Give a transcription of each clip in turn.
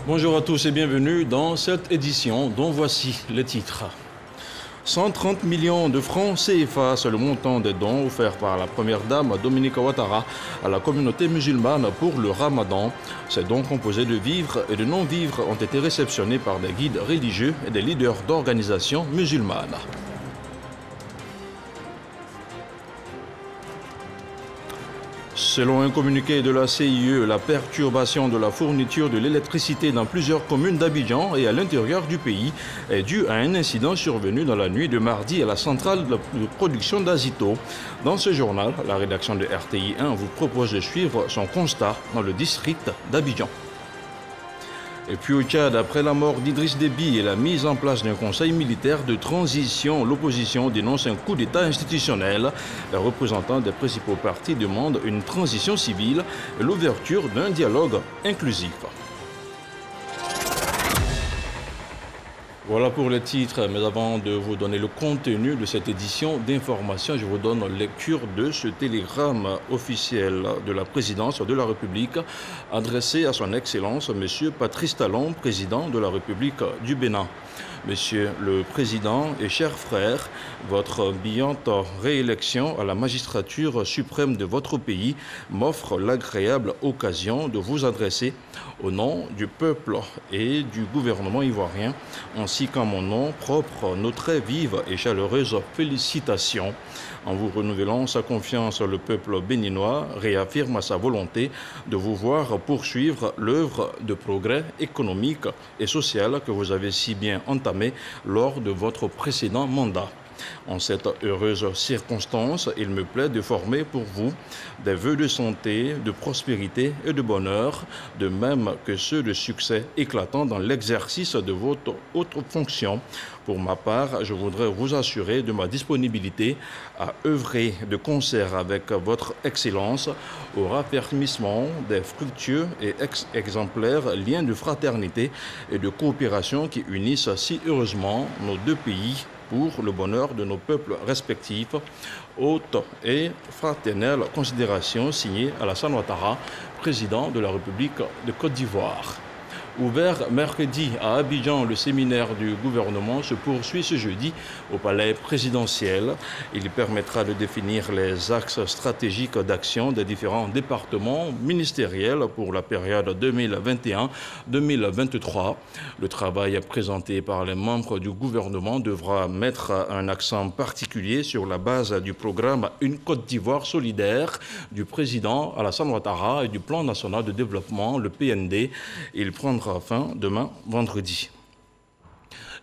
Bonjour à tous et bienvenue dans cette édition dont voici les titres. 130 millions de francs CFA, c'est le montant des dons offerts par la première dame Dominique Ouattara à la communauté musulmane pour le Ramadan. Ces dons composés de vivres et de non-vivres ont été réceptionnés par des guides religieux et des leaders d'organisations musulmanes. Selon un communiqué de la CIE, la perturbation de la fourniture de l'électricité dans plusieurs communes d'Abidjan et à l'intérieur du pays est due à un incident survenu dans la nuit de mardi à la centrale de production d'Azito. Dans ce journal, la rédaction de RTI 1 vous propose de suivre son constat dans le district d'Abidjan. Et puis au Tchad, après la mort d'Idriss Déby et la mise en place d'un conseil militaire de transition, l'opposition dénonce un coup d'État institutionnel. Les représentants des principaux partis demandent une transition civile et l'ouverture d'un dialogue inclusif. Voilà pour les titres, mais avant de vous donner le contenu de cette édition d'information, je vous donne lecture de ce télégramme officiel de la présidence de la République adressé à son Excellence M. Patrice Talon, président de la République du Bénin. Monsieur le Président et chers frères, votre brillante réélection à la magistrature suprême de votre pays m'offre l'agréable occasion de vous adresser au nom du peuple et du gouvernement ivoirien, ainsi qu'en mon nom propre, nos très vives et chaleureuses félicitations. En vous renouvelant sa confiance, le peuple béninois réaffirme sa volonté de vous voir poursuivre l'œuvre de progrès économique et social que vous avez si bien entamée lors de votre précédent mandat. En cette heureuse circonstance, il me plaît de former pour vous des vœux de santé, de prospérité et de bonheur, de même que ceux de succès éclatants dans l'exercice de votre haute fonction. Pour ma part, je voudrais vous assurer de ma disponibilité à œuvrer de concert avec votre Excellence au raffermissement des fructueux et exemplaires liens de fraternité et de coopération qui unissent si heureusement nos deux pays pour le bonheur de nos peuples respectifs. Haute et fraternelle considération signée Alassane Ouattara, président de la République de Côte d'Ivoire. Ouvert mercredi à Abidjan, le séminaire du gouvernement se poursuit ce jeudi au palais présidentiel. Il permettra de définir les axes stratégiques d'action des différents départements ministériels pour la période 2021-2023. Le travail présenté par les membres du gouvernement devra mettre un accent particulier sur la base du programme Une Côte d'Ivoire solidaire du président Alassane Ouattara et du plan national de développement, le PND. Il prendra fin demain, vendredi.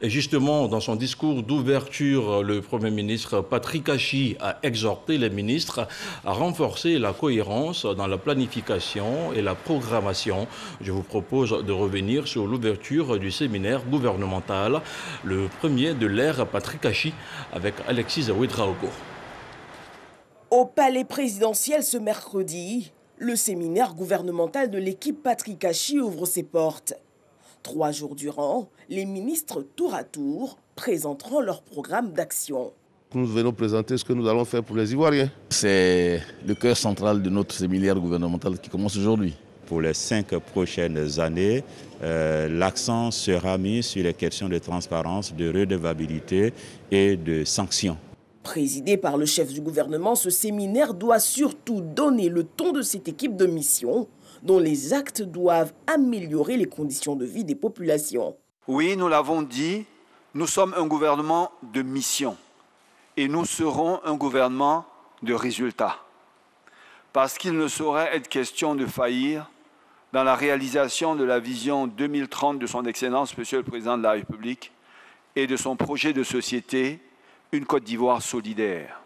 Et justement, dans son discours d'ouverture, le Premier ministre Patrick Achi a exhorté les ministres à renforcer la cohérence dans la planification et la programmation. Je vous propose de revenir sur l'ouverture du séminaire gouvernemental, le premier de l'ère Patrick Achi, avec Alexis Ouedraogo. Au palais présidentiel ce mercredi, le séminaire gouvernemental de l'équipe Patrick Achi ouvre ses portes. 3 jours durant, les ministres tour à tour présenteront leur programme d'action. Nous venons présenter ce que nous allons faire pour les Ivoiriens. C'est le cœur central de notre séminaire gouvernemental qui commence aujourd'hui. Pour les 5 prochaines années, l'accent sera mis sur les questions de transparence, de redevabilité et de sanctions. Présidé par le chef du gouvernement, ce séminaire doit surtout donner le ton de cette équipe de mission dont les actes doivent améliorer les conditions de vie des populations. Oui, nous l'avons dit, nous sommes un gouvernement de mission et nous serons un gouvernement de résultats. Parce qu'il ne saurait être question de faillir dans la réalisation de la vision 2030 de son Excellence, Monsieur le Président de la République, et de son projet de société, une Côte d'Ivoire solidaire.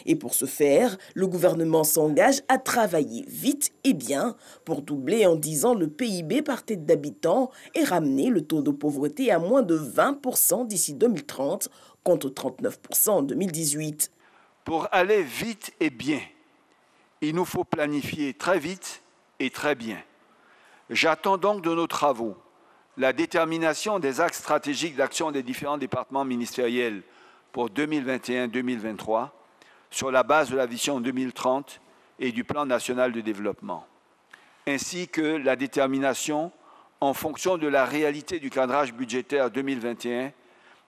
Et pour ce faire, le gouvernement s'engage à travailler vite et bien pour doubler en 10 ans le PIB par tête d'habitant et ramener le taux de pauvreté à moins de 20% d'ici 2030 contre 39% en 2018. Pour aller vite et bien, il nous faut planifier très vite et très bien. J'attends donc de nos travaux la détermination des axes stratégiques d'action des différents départements ministériels pour 2021-2023 sur la base de la vision 2030 et du plan national de développement, ainsi que la détermination en fonction de la réalité du cadrage budgétaire 2021,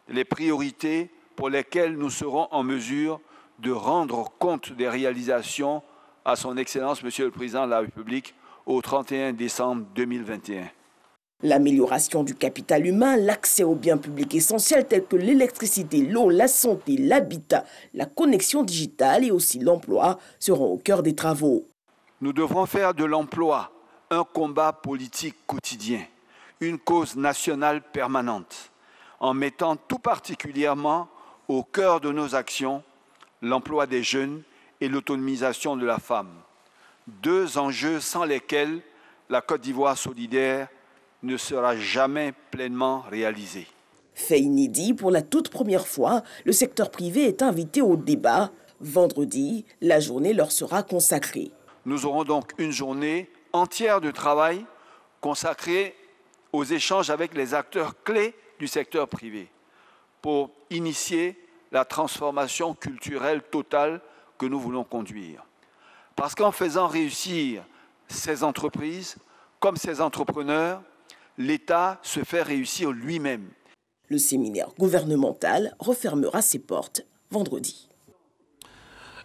les priorités pour lesquelles nous serons en mesure de rendre compte des réalisations à son Excellence, Monsieur le Président de la République, au 31 décembre 2021. L'amélioration du capital humain, l'accès aux biens publics essentiels tels que l'électricité, l'eau, la santé, l'habitat, la connexion digitale et aussi l'emploi seront au cœur des travaux. Nous devrons faire de l'emploi un combat politique quotidien, une cause nationale permanente, en mettant tout particulièrement au cœur de nos actions l'emploi des jeunes et l'autonomisation de la femme. Deux enjeux sans lesquels la Côte d'Ivoire solidaire ne sera jamais pleinement réalisée. Fait inédit, pour la toute première fois, le secteur privé est invité au débat. Vendredi, la journée leur sera consacrée. Nous aurons donc une journée entière de travail consacrée aux échanges avec les acteurs clés du secteur privé pour initier la transformation culturelle totale que nous voulons conduire. Parce qu'en faisant réussir ces entreprises comme ces entrepreneurs, l'État se fait réussir lui-même. Le séminaire gouvernemental refermera ses portes vendredi.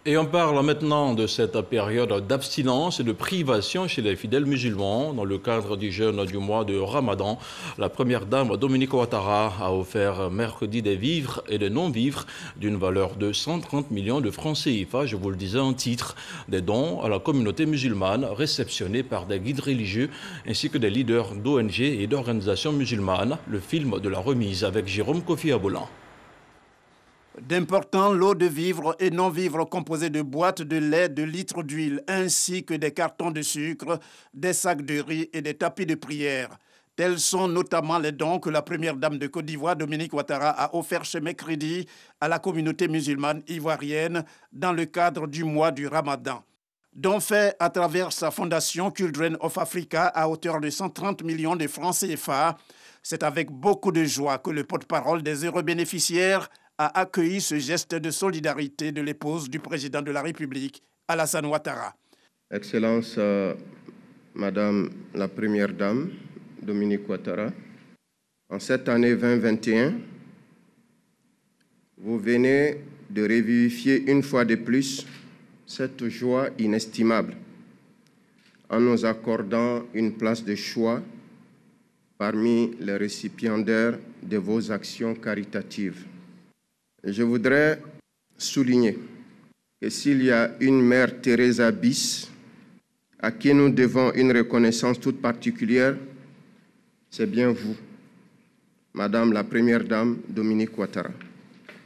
Et on parle maintenant de cette période d'abstinence et de privation chez les fidèles musulmans. Dans le cadre du jeûne du mois de Ramadan, la première dame Dominique Ouattara a offert mercredi des vivres et des non-vivres d'une valeur de 130 millions de francs CFA, je vous le disais en titre, des dons à la communauté musulmane réceptionnés par des guides religieux ainsi que des leaders d'ONG et d'organisations musulmanes. Le film de la remise avec Jérôme Kofi Abolan. D'importants lots de vivres et non-vivres composés de boîtes de lait, de litres d'huile, ainsi que des cartons de sucre, des sacs de riz et des tapis de prière. Tels sont notamment les dons que la première dame de Côte d'Ivoire, Dominique Ouattara, a offerts ce mercredi à la communauté musulmane ivoirienne dans le cadre du mois du Ramadan. Dons faits à travers sa fondation Children of Africa à hauteur de 130 millions de francs CFA. C'est avec beaucoup de joie que le porte-parole des heureux bénéficiaires a accueilli ce geste de solidarité de l'épouse du président de la République, Alassane Ouattara. Excellence, Madame la Première Dame, Dominique Ouattara, en cette année 2021, vous venez de revivifier une fois de plus cette joie inestimable en nous accordant une place de choix parmi les récipiendaires de vos actions caritatives. Je voudrais souligner que s'il y a une mère Teresa bis à qui nous devons une reconnaissance toute particulière, c'est bien vous, Madame la Première Dame Dominique Ouattara.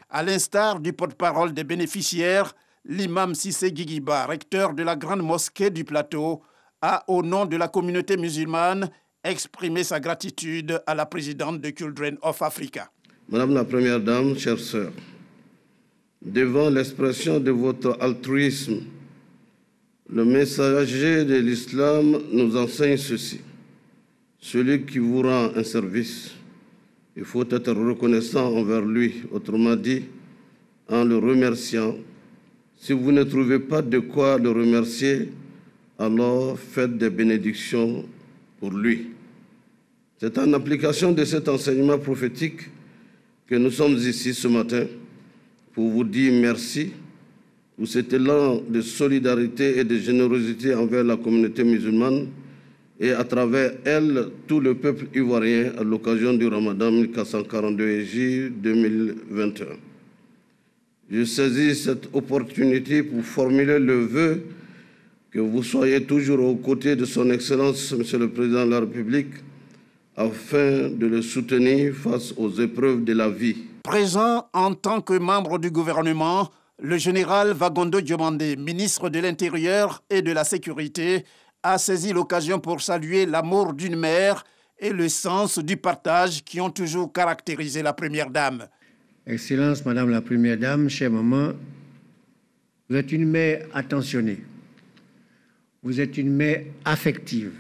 À l'instar du porte-parole des bénéficiaires, l'imam Cissé Guiguiba, recteur de la Grande Mosquée du Plateau, a, au nom de la communauté musulmane, exprimé sa gratitude à la présidente de Children of Africa. Madame la Première Dame, chère sœur, devant l'expression de votre altruisme, le messager de l'islam nous enseigne ceci. Celui qui vous rend un service, il faut être reconnaissant envers lui, autrement dit, en le remerciant. Si vous ne trouvez pas de quoi le remercier, alors faites des bénédictions pour lui. C'est en application de cet enseignement prophétique que nous sommes ici ce matin pour vous dire merci pour cet élan de solidarité et de générosité envers la communauté musulmane et à travers elle, tout le peuple ivoirien à l'occasion du Ramadan 1442 Hégire 2021. Je saisis cette opportunité pour formuler le vœu que vous soyez toujours aux côtés de son Excellence, Monsieur le Président de la République, afin de le soutenir face aux épreuves de la vie. Présent en tant que membre du gouvernement, le général Vagondo Diomandé, ministre de l'Intérieur et de la Sécurité, a saisi l'occasion pour saluer l'amour d'une mère et le sens du partage qui ont toujours caractérisé la Première Dame. Excellence, Madame la Première Dame, chère maman, vous êtes une mère attentionnée, vous êtes une mère affective,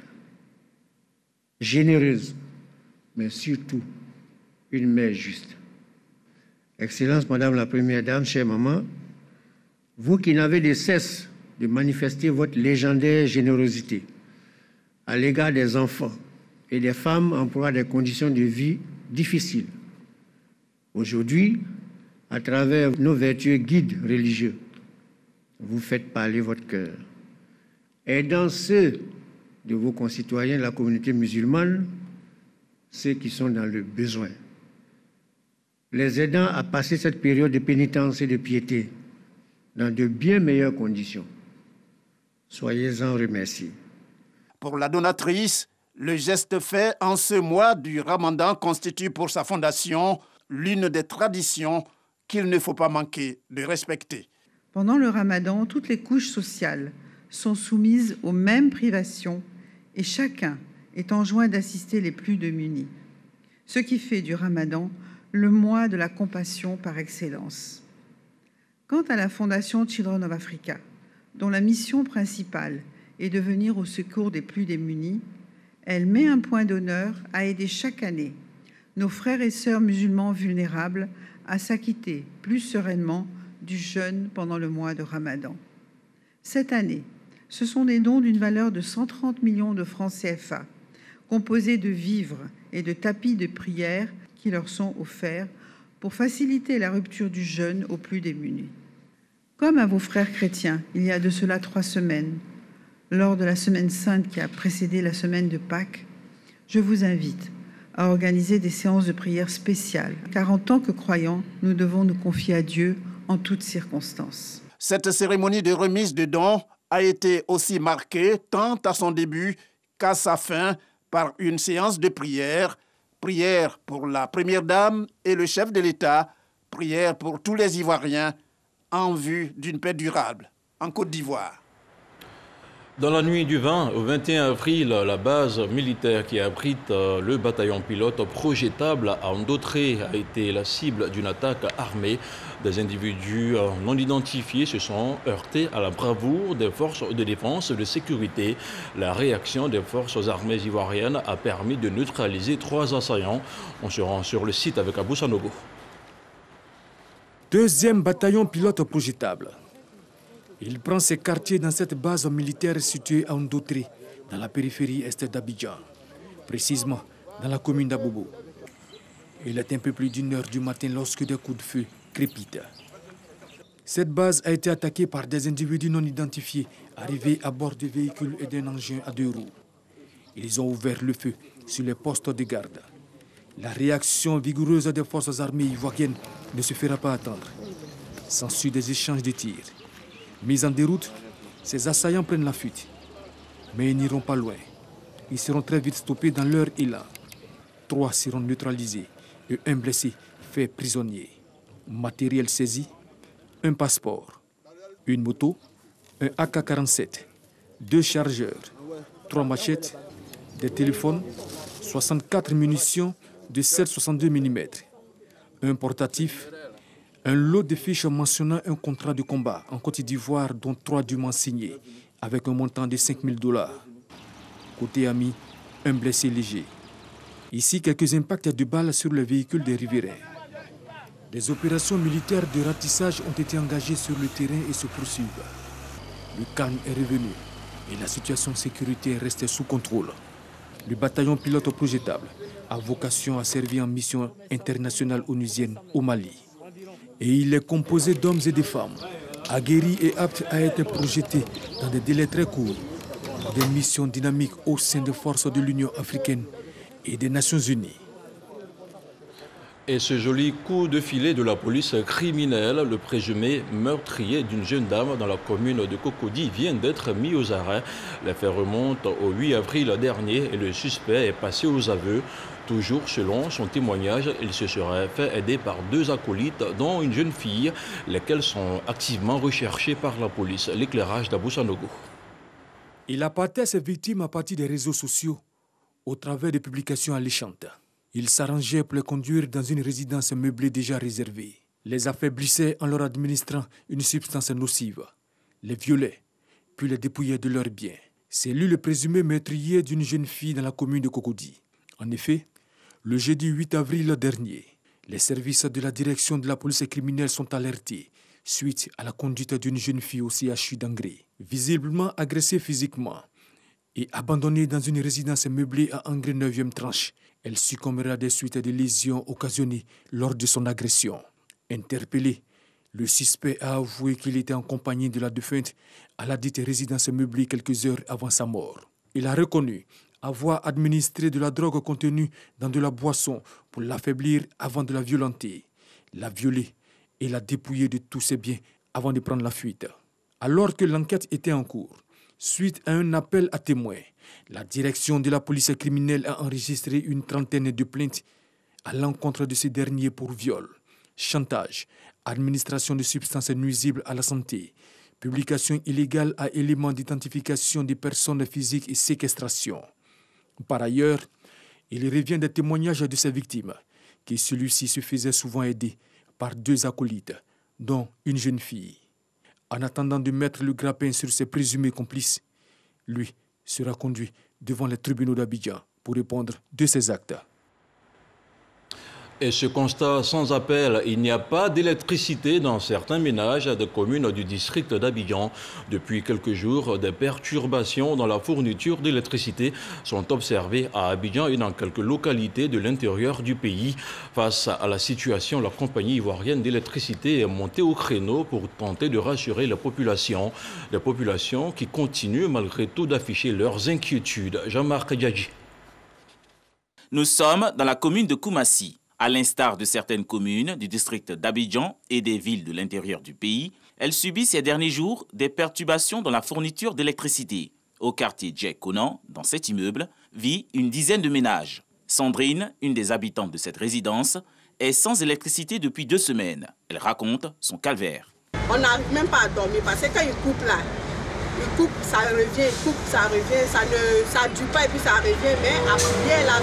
généreuse, mais surtout une mère juste. Excellence, Madame la Première Dame, chère maman, vous qui n'avez de cesse de manifester votre légendaire générosité à l'égard des enfants, et des femmes emploient des conditions de vie difficiles. Aujourd'hui, à travers nos vertueux guides religieux, vous faites parler votre cœur. Aidant ceux de vos concitoyens de la communauté musulmane, ceux qui sont dans le besoin. Les aidant à passer cette période de pénitence et de piété dans de bien meilleures conditions. Soyez-en remerciés. Pour la donatrice, le geste fait en ce mois du Ramadan constitue pour sa fondation l'une des traditions qu'il ne faut pas manquer de respecter. Pendant le Ramadan, toutes les couches sociales sont soumises aux mêmes privations et chacun est enjoint d'assister les plus démunis, ce qui fait du Ramadan le mois de la compassion par excellence. Quant à la Fondation Children of Africa, dont la mission principale est de venir au secours des plus démunis, elle met un point d'honneur à aider chaque année nos frères et sœurs musulmans vulnérables à s'acquitter plus sereinement du jeûne pendant le mois de Ramadan. Cette année, ce sont des dons d'une valeur de 130 millions de francs CFA, composés de vivres et de tapis de prière qui leur sont offerts pour faciliter la rupture du jeûne aux plus démunis. Comme à vos frères chrétiens, il y a de cela 3 semaines, lors de la semaine sainte qui a précédé la semaine de Pâques, je vous invite à organiser des séances de prière spéciales, car en tant que croyants, nous devons nous confier à Dieu en toutes circonstances. Cette cérémonie de remise de dons a été aussi marquée tant à son début qu'à sa fin par une séance de prière, prière pour la Première Dame et le chef de l'État, prière pour tous les Ivoiriens en vue d'une paix durable en Côte d'Ivoire. Dans la nuit du 20 au 21 avril, la base militaire qui abrite le bataillon pilote projetable à Ndautré a été la cible d'une attaque armée. Des individus non identifiés se sont heurtés à la bravoure des forces de défense et de sécurité. La réaction des forces armées ivoiriennes a permis de neutraliser 3 assaillants. On se rend sur le site avec Abou Sanogo. 2e bataillon pilote projetable. Il prend ses quartiers dans cette base militaire située à Ndautré, dans la périphérie est d'Abidjan, précisément dans la commune d'Abobo. Il est un peu plus d'1 heure du matin lorsque des coups de feu crépitent. Cette base a été attaquée par des individus non identifiés arrivés à bord de véhicules et d'un engin à 2 roues. Ils ont ouvert le feu sur les postes de garde. La réaction vigoureuse des forces armées ivoiriennes ne se fera pas attendre. S'ensuit des échanges de tirs. Mis en déroute, ces assaillants prennent la fuite. Mais ils n'iront pas loin. Ils seront très vite stoppés dans leur élan. 3 seront neutralisés et 1 blessé fait prisonnier. Matériel saisi, 1 passeport, 1 moto, un AK-47, 2 chargeurs, 3 machettes, des téléphones, 64 munitions de 7,62 mm, un portatif, un lot de fiches mentionnant un contrat de combat en Côte d'Ivoire dont 3 dûment signés avec un montant de $5,000. Côté ami, 1 blessé léger. Ici, quelques impacts de balles sur le véhicule des riverains. Des opérations militaires de ratissage ont été engagées sur le terrain et se poursuivent. Le calme est revenu et la situation sécuritaire reste sous contrôle. Le bataillon pilote projetable a vocation à servir en mission internationale onusienne au Mali. Et il est composé d'hommes et de femmes, aguerris et aptes à être projetés dans des délais très courts, pour des missions dynamiques au sein des forces de l'Union africaine et des Nations unies. Et ce joli coup de filet de la police criminelle, le présumé meurtrier d'une jeune dame dans la commune de Cocody vient d'être mis aux arrêts. L'affaire remonte au 8 avril dernier et le suspect est passé aux aveux. Toujours selon son témoignage, il se serait fait aider par 2 acolytes, dont une jeune fille, lesquelles sont activement recherchées par la police. L'éclairage d'Abou Sanogo. Il appâtait ses victimes à partir des réseaux sociaux, au travers de publications alléchantes. Il s'arrangeait pour les conduire dans une résidence meublée déjà réservée. Les affaiblissait en leur administrant une substance nocive, les violait, puis les dépouillait de leurs biens. C'est lui le présumé meurtrier d'une jeune fille dans la commune de Cocody. En effet, le jeudi 8 avril dernier, les services de la direction de la police criminelle sont alertés suite à la conduite d'une jeune fille au CHU d'Angré. Visiblement agressée physiquement, et abandonnée dans une résidence meublée à Angré 9e tranche. Elle succombera des suites des lésions occasionnées lors de son agression. Interpellé, le suspect a avoué qu'il était en compagnie de la défunte à la dite résidence meublée quelques heures avant sa mort. Il a reconnu avoir administré de la drogue contenue dans de la boisson pour l'affaiblir avant de la violenter, la violer et la dépouiller de tous ses biens avant de prendre la fuite. Alors que l'enquête était en cours, suite à un appel à témoins, la direction de la police criminelle a enregistré une trentaine de plaintes à l'encontre de ces derniers pour viol, chantage, administration de substances nuisibles à la santé, publication illégale à éléments d'identification des personnes physiques et séquestration. Par ailleurs, il revient des témoignages de ses victimes que celui-ci se faisait souvent aider par 2 acolytes, dont une jeune fille. En attendant de mettre le grappin sur ses présumés complices, lui sera conduit devant les tribunaux d'Abidjan pour répondre de ses actes. Et ce constat sans appel, il n'y a pas d'électricité dans certains ménages des communes du district d'Abidjan. Depuis quelques jours, des perturbations dans la fourniture d'électricité sont observées à Abidjan et dans quelques localités de l'intérieur du pays. Face à la situation, la compagnie ivoirienne d'électricité est montée au créneau pour tenter de rassurer les populations qui continuent malgré tout d'afficher leurs inquiétudes. Jean-Marc Diadji. Nous sommes dans la commune de Koumassi. À l'instar de certaines communes du district d'Abidjan et des villes de l'intérieur du pays, elle subit ces derniers jours des perturbations dans la fourniture d'électricité. Au quartier Djek Konan, dans cet immeuble, vit une dizaine de ménages. Sandrine, une des habitantes de cette résidence, est sans électricité depuis 2 semaines. Elle raconte son calvaire. On n'arrive même pas à dormir parce que quand il coupe là, il coupe, ça revient, il coupe, ça revient, ça ne dure pas et puis ça revient, mais après là,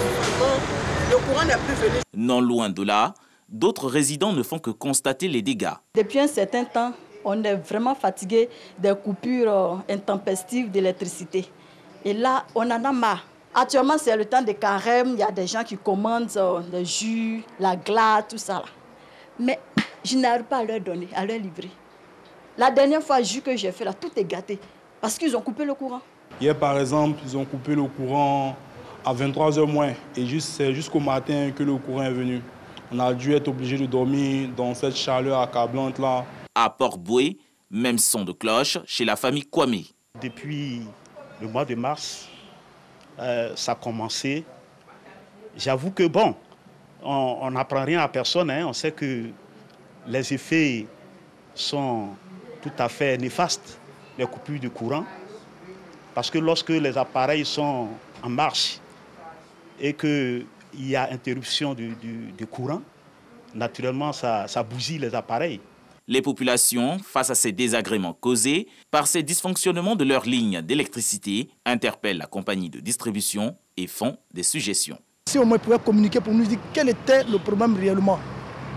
le courant n'est plus venu. Non loin de là, d'autres résidents ne font que constater les dégâts. Depuis un certain temps, on est vraiment fatigué des coupures intempestives d'électricité. Et là, on en a marre. Actuellement, c'est le temps des carême, il y a des gens qui commandent des jus, la glace, tout ça. Là. Mais je n'arrive pas à leur donner, à leur livrer. La dernière fois, le jus que j'ai fait, là, tout est gâté parce qu'ils ont coupé le courant. Hier, par exemple, ils ont coupé le courant à 23h moins. Et c'est jusqu'au matin que le courant est venu. On a dû être obligé de dormir dans cette chaleur accablante là. À Port-Boué, même son de cloche chez la famille Kwame. Depuis le mois de mars, ça a commencé. J'avoue que bon, on n'apprend rien à personne. Hein. On sait que les effets sont tout à fait néfastes, les coupures de courant. Parce que lorsque les appareils sont en marche, et qu'il y a interruption du courant, naturellement, ça bousille les appareils. Les populations, face à ces désagréments causés par ces dysfonctionnements de leurs lignes d'électricité, interpellent la compagnie de distribution et font des suggestions. Si au moins ils pouvaient communiquer pour nous dire quel était le problème réellement,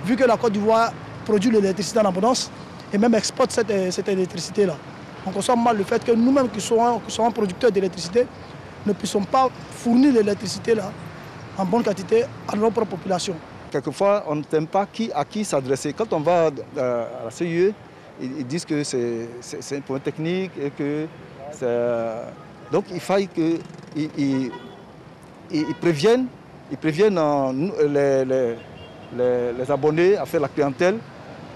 vu que la Côte d'Ivoire produit l'électricité en abondance et même exporte cette électricité-là. On conçoit mal le fait que nous-mêmes qui sommes producteurs d'électricité, ne puissions pas fournir l'électricité là en bonne quantité à nos propres populations. Quelquefois, on ne sait pas à qui s'adresser. Quand on va à la CIE, ils disent que c'est un point technique et que donc il faille qu'ils préviennent les abonnés, à faire la clientèle,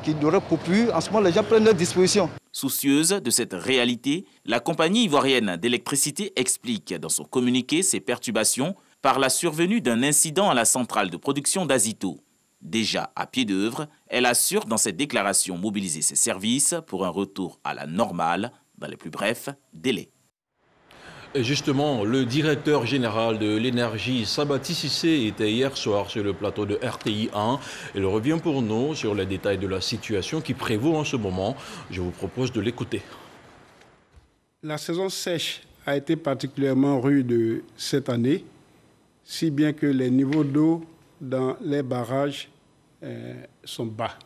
qui n'auraient coupure. En ce moment, les gens prennent leurs dispositions. Soucieuse de cette réalité, la compagnie ivoirienne d'électricité explique dans son communiqué ces perturbations par la survenue d'un incident à la centrale de production d'Azito. Déjà à pied d'œuvre, elle assure dans cette déclaration mobiliser ses services pour un retour à la normale dans les plus brefs délais. Et justement, le directeur général de l'énergie, Sabati Sissé, était hier soir sur le plateau de RTI 1. Il revient pour nous sur les détails de la situation qui prévaut en ce moment. Je vous propose de l'écouter. La saison sèche a été particulièrement rude cette année, si bien que les niveaux d'eau dans les barrages sont bas.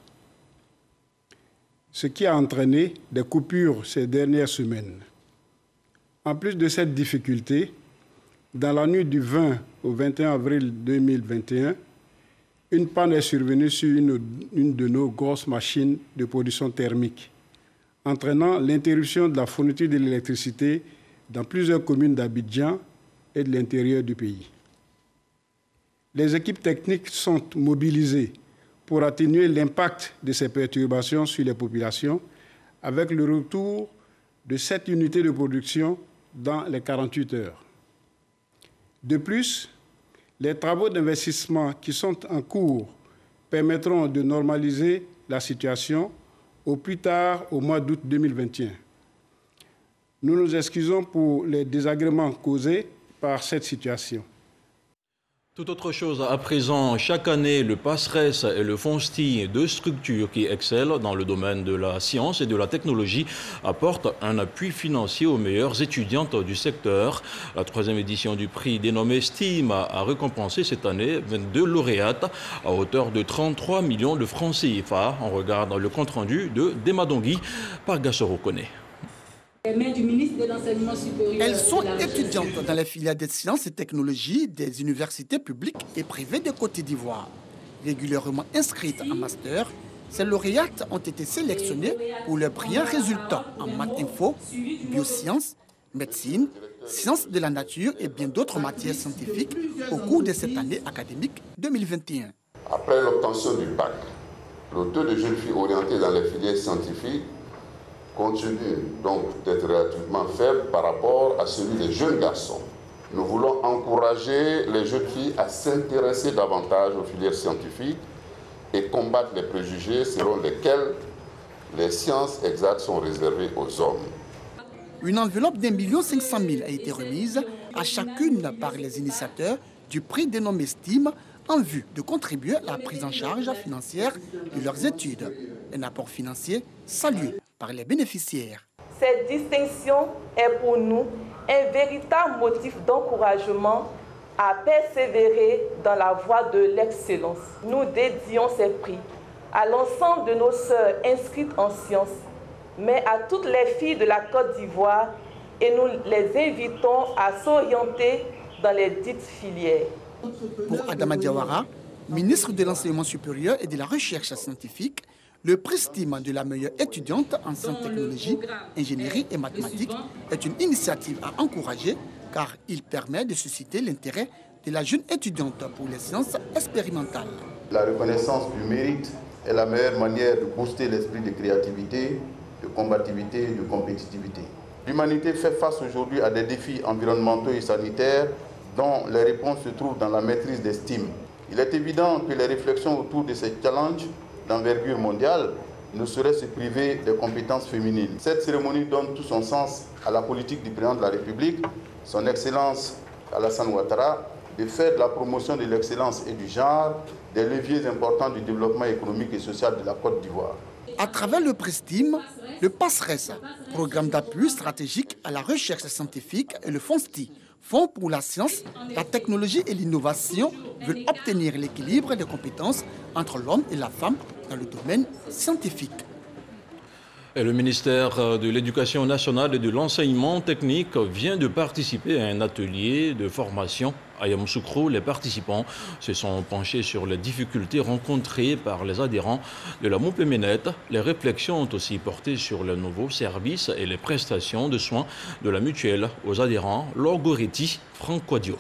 Ce qui a entraîné des coupures ces dernières semaines. En plus de cette difficulté, dans la nuit du 20 au 21 avril 2021, une panne est survenue sur une de nos grosses machines de production thermique, entraînant l'interruption de la fourniture de l'électricité dans plusieurs communes d'Abidjan et de l'intérieur du pays. Les équipes techniques sont mobilisées pour atténuer l'impact de ces perturbations sur les populations avec le retour de 7 unités de production dans les 48 heures. De plus, les travaux d'investissement qui sont en cours permettront de normaliser la situation au plus tard au mois d'août 2021. Nous nous excusons pour les désagréments causés par cette situation. Tout autre chose à présent, chaque année, le PASRES et le FONSTI, deux structures qui excellent dans le domaine de la science et de la technologie, apportent un appui financier aux meilleures étudiantes du secteur. La 3e édition du prix dénommé STEAM a récompensé cette année 22 lauréates à hauteur de 33 millions de francs CFA. On regarde le compte-rendu de Demadongui par Gassoro Kone. Elles sont étudiantes dans les filières des sciences et technologies des universités publiques et privées de Côte d'Ivoire. Régulièrement inscrites en master, ces lauréates ont été sélectionnées pour leurs brillants résultats en maths info, biosciences, médecine, sciences de la nature et bien d'autres matières scientifiques au cours de cette année académique 2021. Après l'obtention du bac, le taux de jeunes filles orientées dans les filières scientifiques continue donc d'être relativement faible par rapport à celui des jeunes garçons. Nous voulons encourager les jeunes filles à s'intéresser davantage aux filières scientifiques et combattre les préjugés selon lesquels les sciences exactes sont réservées aux hommes. Une enveloppe d'1,5 million a été remise à chacune par les initiateurs du prix dénommé STEAM en vue de contribuer à la prise en charge financière de leurs études. Un apport financier salué par les bénéficiaires. Cette distinction est pour nous un véritable motif d'encouragement à persévérer dans la voie de l'excellence. Nous dédions ces prix à l'ensemble de nos sœurs inscrites en sciences, mais à toutes les filles de la Côte d'Ivoire et nous les invitons à s'orienter dans les dites filières. Pour Adama Diawara, ministre de l'Enseignement supérieur et de la Recherche scientifique, le prix STEAM de la meilleure étudiante en sciences, technologies, ingénierie et mathématiques est une initiative à encourager car il permet de susciter l'intérêt de la jeune étudiante pour les sciences expérimentales. La reconnaissance du mérite est la meilleure manière de booster l'esprit de créativité, de combativité et de compétitivité. L'humanité fait face aujourd'hui à des défis environnementaux et sanitaires dont les réponses se trouvent dans la maîtrise des STEAM. Il est évident que les réflexions autour de ces challenges d'envergure mondiale ne sauraient se priver des compétences féminines. Cette cérémonie donne tout son sens à la politique du président de la République, son Excellence Alassane Ouattara, de faire de la promotion de l'excellence et du genre des leviers importants du développement économique et social de la Côte d'Ivoire. À travers le prix STEAM, le PASRES, programme d'appui stratégique à la recherche scientifique, et le FONSTI, Fonds pour la science, la technologie et l'innovation, veulent obtenir l'équilibre des compétences entre l'homme et la femme dans le domaine scientifique. Et le ministère de l'Éducation nationale et de l'enseignement technique vient de participer à un atelier de formation à Yamoussoukro. Les participants se sont penchés sur les difficultés rencontrées par les adhérents de la Moupéménet. Les réflexions ont aussi porté sur les nouveaux services et les prestations de soins de la mutuelle aux adhérents. Lorgoretti, Franck Quadio.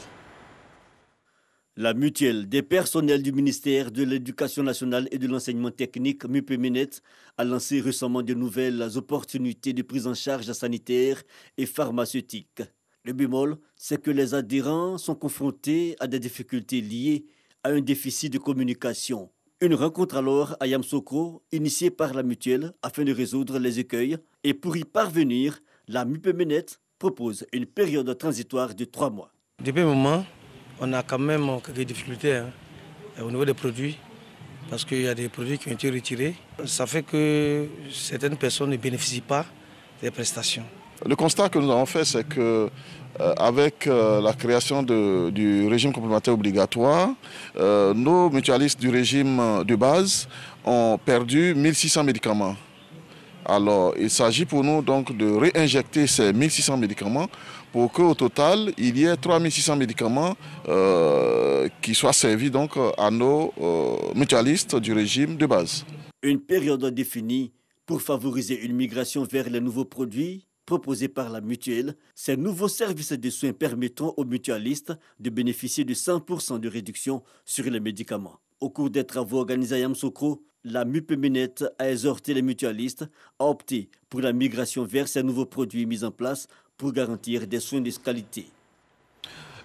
La mutuelle des personnels du ministère de l'Éducation nationale et de l'enseignement technique, Mupéménet, a lancé récemment de nouvelles opportunités de prise en charge sanitaire et pharmaceutique. Le bémol, c'est que les adhérents sont confrontés à des difficultés liées à un déficit de communication. Une rencontre alors à Yamoussoukro, initiée par la mutuelle afin de résoudre les écueils. Et pour y parvenir, la Mupéménet propose une période transitoire de 3 mois. Depuis un moment, on a quand même quelques difficultés au niveau des produits, parce qu'il y a des produits qui ont été retirés. Ça fait que certaines personnes ne bénéficient pas des prestations. Le constat que nous avons fait, c'est que avec la création du régime complémentaire obligatoire, nos mutualistes du régime de base ont perdu 1600 médicaments. Alors, il s'agit pour nous donc de réinjecter ces 1600 médicaments pour qu'au total, il y ait 3600 médicaments qui soient servis donc à nos mutualistes du régime de base. Une période définie pour favoriser une migration vers les nouveaux produits proposés par la mutuelle. Ces nouveaux services de soins permettront aux mutualistes de bénéficier de 100% de réduction sur les médicaments. Au cours des travaux organisés à Yamoussoukro, la MUPEMINET a exhorté les mutualistes à opter pour la migration vers ces nouveaux produits mis en place pour garantir des soins de qualité.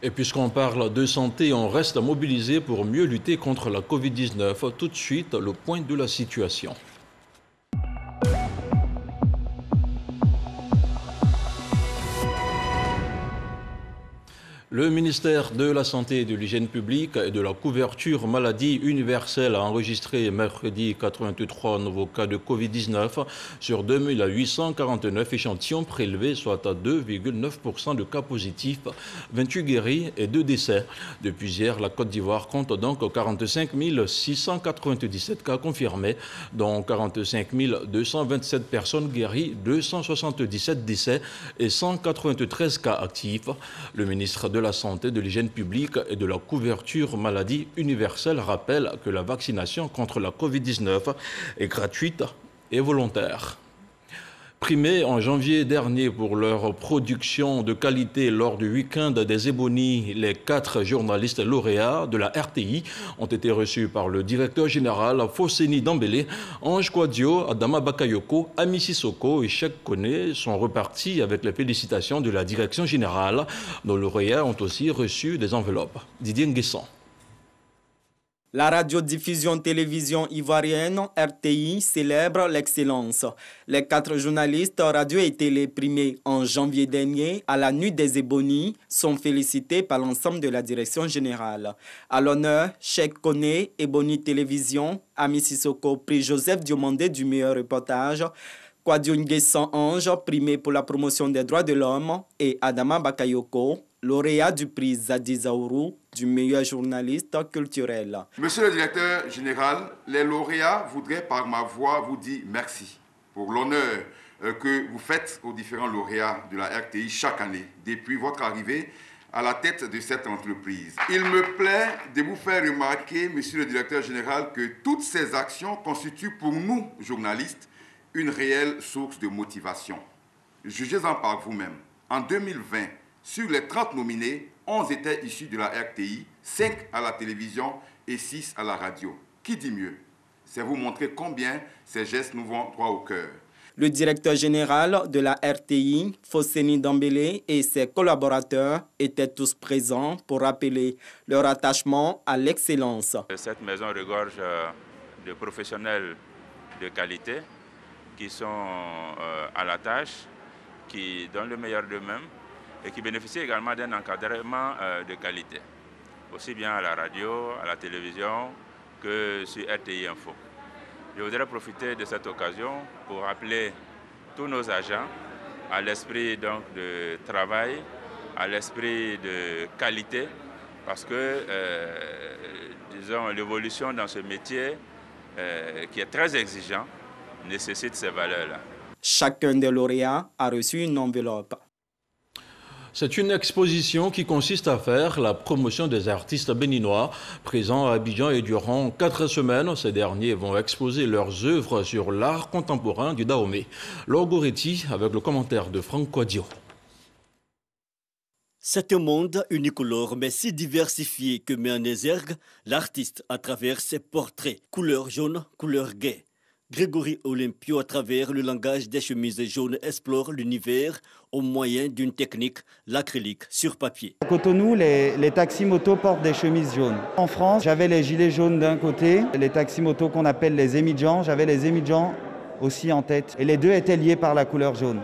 Et puisqu'on parle de santé, on reste mobilisé pour mieux lutter contre la Covid-19. Tout de suite, le point de la situation. Le ministère de la Santé et de l'Hygiène publique et de la couverture maladie universelle a enregistré mercredi 83 nouveaux cas de Covid-19 sur 2849 échantillons prélevés, soit à 2,9% de cas positifs, 28 guéris et 2 décès. Depuis hier, la Côte d'Ivoire compte donc 45 697 cas confirmés, dont 45 227 personnes guéries, 277 décès et 193 cas actifs. Le ministre de la Santé, de l'Hygiène publique et de la couverture maladie universelle rappelle que la vaccination contre la Covid-19 est gratuite et volontaire. Primés en janvier dernier pour leur production de qualité lors du week-end des Ebonies, les 4 journalistes lauréats de la RTI ont été reçus par le directeur général Fosseni Dambélé. Ange Kouadio, Adama Bakayoko, Ami Sissoko et Cheikh Kone sont repartis avec les félicitations de la direction générale. Nos lauréats ont aussi reçu des enveloppes. Didier Nguesson. La radiodiffusion-télévision ivoirienne RTI célèbre l'excellence. Les 4 journalistes radio et télé primés en janvier dernier à la Nuit des Ebonies sont félicités par l'ensemble de la direction générale. À l'honneur, Cheikh Kone, Ebony Télévision, Ami Sissoko, prix Joseph Diomandé du meilleur reportage, Kouadio Nguesson Ange, primé pour la promotion des droits de l'homme, et Adama Bakayoko, lauréat du prix Zadi Zaourou du meilleur journaliste culturel. Monsieur le directeur général, les lauréats voudraient par ma voix vous dire merci pour l'honneur que vous faites aux différents lauréats de la RTI chaque année depuis votre arrivée à la tête de cette entreprise. Il me plaît de vous faire remarquer, monsieur le directeur général, que toutes ces actions constituent pour nous, journalistes, une réelle source de motivation. Jugez-en par vous-même. En 2020, sur les 30 nominés, 11 étaient issus de la RTI, 5 à la télévision et 6 à la radio. Qui dit mieux? C'est vous montrer combien ces gestes nous vont droit au cœur. Le directeur général de la RTI, Fosseni Dambélé, et ses collaborateurs étaient tous présents pour rappeler leur attachement à l'excellence. Cette maison regorge de professionnels de qualité qui sont à la tâche, qui donnent le meilleur d'eux-mêmes et qui bénéficient également d'un encadrement de qualité, aussi bien à la radio, à la télévision que sur RTI Info. Je voudrais profiter de cette occasion pour rappeler tous nos agents à l'esprit donc de travail, à l'esprit de qualité, parce que disons, l'évolution dans ce métier qui est très exigeant nécessite ces valeurs-là. Chacun des lauréats a reçu une enveloppe. C'est une exposition qui consiste à faire la promotion des artistes béninois présents à Abidjan et durant 4 semaines. Ces derniers vont exposer leurs œuvres sur l'art contemporain du Dahomey. Lorgoretti avec le commentaire de Franck Kouadio. C'est un monde unicolore mais si diversifié que met en exergue l'artiste à travers ses portraits, couleur jaune, couleur gaie. Grégory Olympio, à travers le langage des chemises jaunes, explore l'univers au moyen d'une technique, l'acrylique sur papier. À Cotonou, les taxis-motos portent des chemises jaunes. En France, j'avais les gilets jaunes d'un côté, les taxis-motos qu'on appelle les émidjans, j'avais les émidjans aussi en tête. Et les deux étaient liés par la couleur jaune.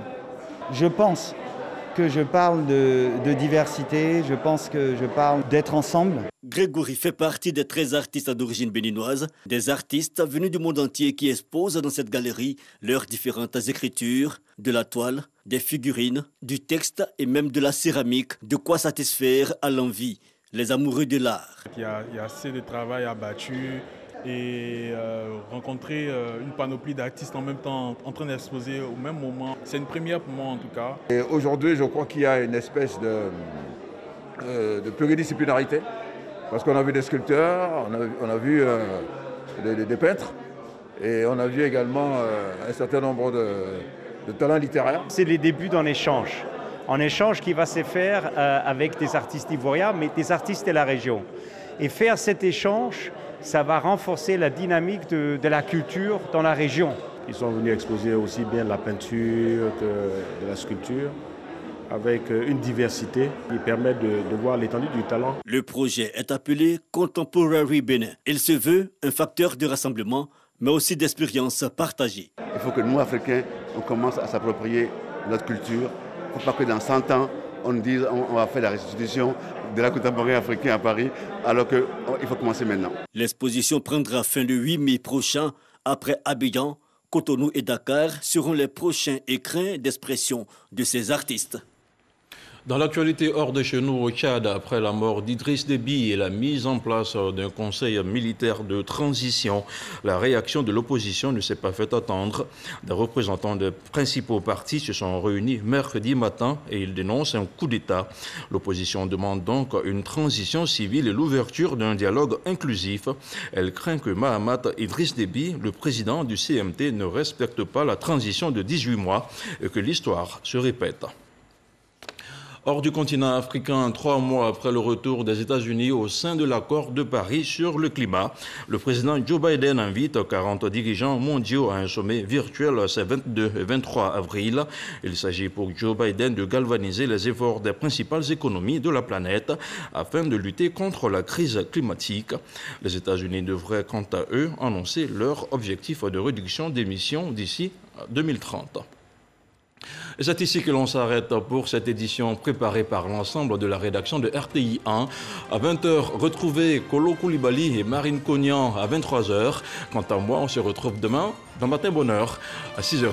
Je pense que je parle de diversité, je pense que je parle d'être ensemble. Grégory fait partie des 13 artistes d'origine béninoise, des artistes venus du monde entier qui exposent dans cette galerie leurs différentes écritures, de la toile, des figurines, du texte et même de la céramique, de quoi satisfaire à l'envie les amoureux de l'art. Il y a assez de travail abattu et rencontrer une panoplie d'artistes en même temps en train d'exposer au même moment, c'est une première pour moi en tout cas. Aujourd'hui, je crois qu'il y a une espèce de pluridisciplinarité. Parce qu'on a vu des sculpteurs, on a vu des peintres et on a vu également un certain nombre talent littéraire. C'est les débuts d'un échange. Un échange qui va se faire avec des artistes ivoiriens, mais des artistes de la région. Et faire cet échange, ça va renforcer la dynamique de la culture dans la région. Ils sont venus exposer aussi bien la peinture que de la sculpture, avec une diversité qui permet de voir l'étendue du talent. Le projet est appelé Contemporary Bénin. Il se veut un facteur de rassemblement, mais aussi d'expérience partagée. Il faut que nous, Africains, on commence à s'approprier notre culture. Il ne faut pas que dans 100 ans, on dise on va faire la restitution de la contemporaine africaine à Paris, alors qu'il faut commencer maintenant. L'exposition prendra fin le 8 mai prochain. Après Abidjan, Cotonou et Dakar seront les prochains écrins d'expression de ces artistes. Dans l'actualité hors de chez nous au Tchad, après la mort d'Idriss Déby et la mise en place d'un conseil militaire de transition, la réaction de l'opposition ne s'est pas fait attendre. Des représentants des principaux partis se sont réunis mercredi matin et ils dénoncent un coup d'État. L'opposition demande donc une transition civile et l'ouverture d'un dialogue inclusif. Elle craint que Mahamat Idriss Déby, le président du CMT, ne respecte pas la transition de 18 mois et que l'histoire se répète. Hors du continent africain, 3 mois après le retour des États-Unis au sein de l'accord de Paris sur le climat, le président Joe Biden invite 40 dirigeants mondiaux à un sommet virtuel ce 22 et 23 avril. Il s'agit pour Joe Biden de galvaniser les efforts des principales économies de la planète afin de lutter contre la crise climatique. Les États-Unis devraient quant à eux annoncer leur objectif de réduction d'émissions d'ici 2030. Et c'est ici que l'on s'arrête pour cette édition préparée par l'ensemble de la rédaction de RTI 1. À 20h, retrouvez Kolo Koulibaly et Marine Cognan à 23h. Quant à moi, on se retrouve demain dans Matin Bonheur à 6h30.